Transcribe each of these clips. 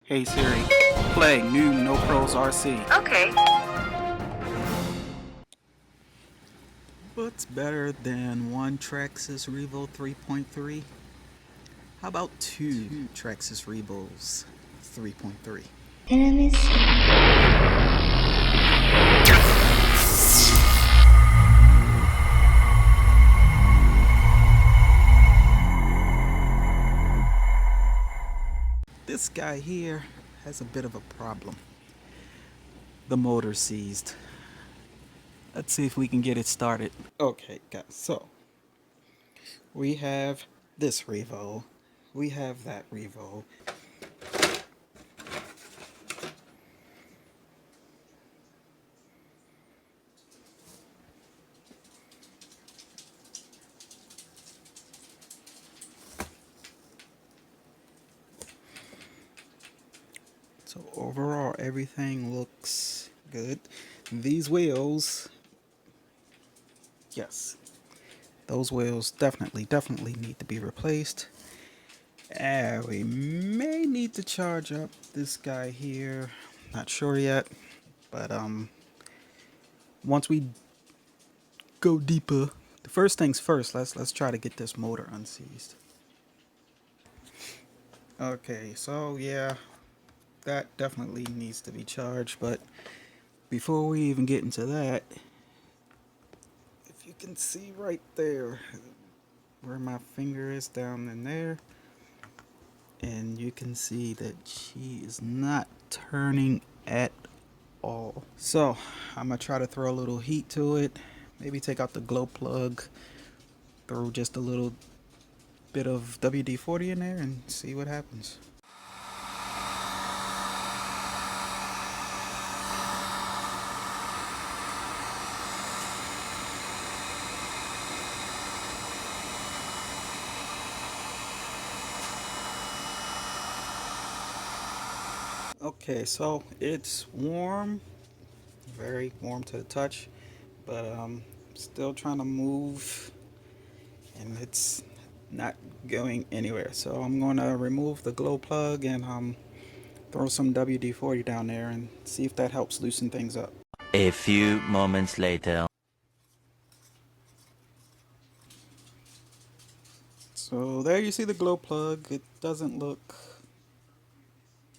Hey Siri, play new No Pros RC. Okay. What's better than one Traxxas Revo 3.3? How about two Traxxas Revos 3.3? This guy here has a bit of a problem. The motor seized. Let's see if we can get it started. Okay guys, so we have this Revo, we have that Revo. So overall everything looks good. These wheels, yes, those wheels definitely need to be replaced. We may need to charge up this guy here, not sure yet, but once we go deeper, the first things first, let's try to get this motor unseized. Okay, so yeah, that definitely needs to be charged, but before we even get into that, if you can see right there where my finger is, down in there, and you can see that she is not turning at all. So I'm gonna try to throw a little heat to it, maybe take out the glow plug, throw just a little bit of WD-40 in there and see what happens. Okay, so it's warm, very warm to the touch, but still trying to move and it's not going anywhere. So I'm going to remove the glow plug and throw some WD-40 down there and see if that helps loosen things up. A few moments later. So there you see the glow plug. It doesn't look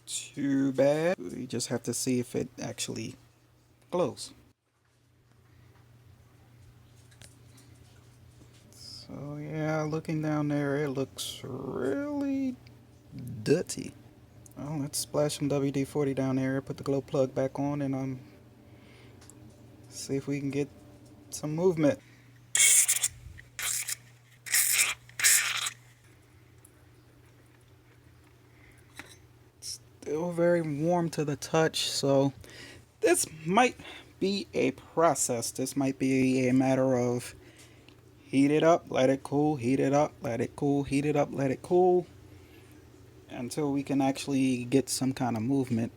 too bad. We just have to see if it actually glows. So yeah, looking down there, it looks really dirty. Well, let's splash some WD-40 down there, put the glow plug back on, and see if we can get some movement. Still very warm to the touch, so this might be a process. This might be a matter of heat it up, let it cool, heat it up, let it cool, heat it up, let it cool, until we can actually get some kind of movement.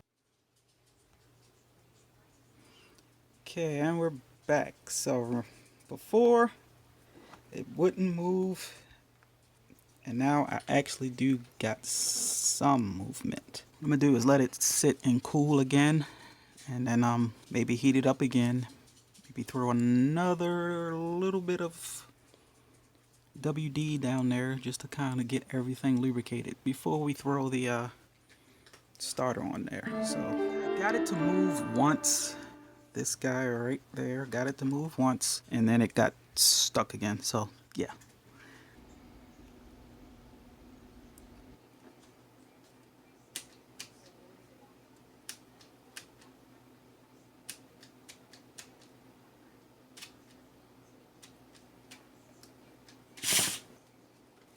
Okay, and we're back. So before it wouldn't move, and now I actually do got some movement. What I'm gonna do is let it sit and cool again, and then maybe heat it up again, maybe throw another little bit of WD down there just to kind of get everything lubricated before we throw the starter on there. So I got it to move once. This guy right there got it to move once, and then it got stuck again. So yeah.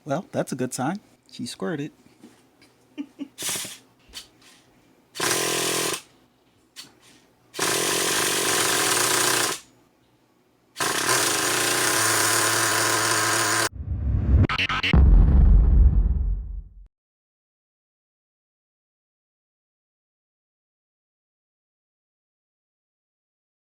Well, that's a good sign. She squirted.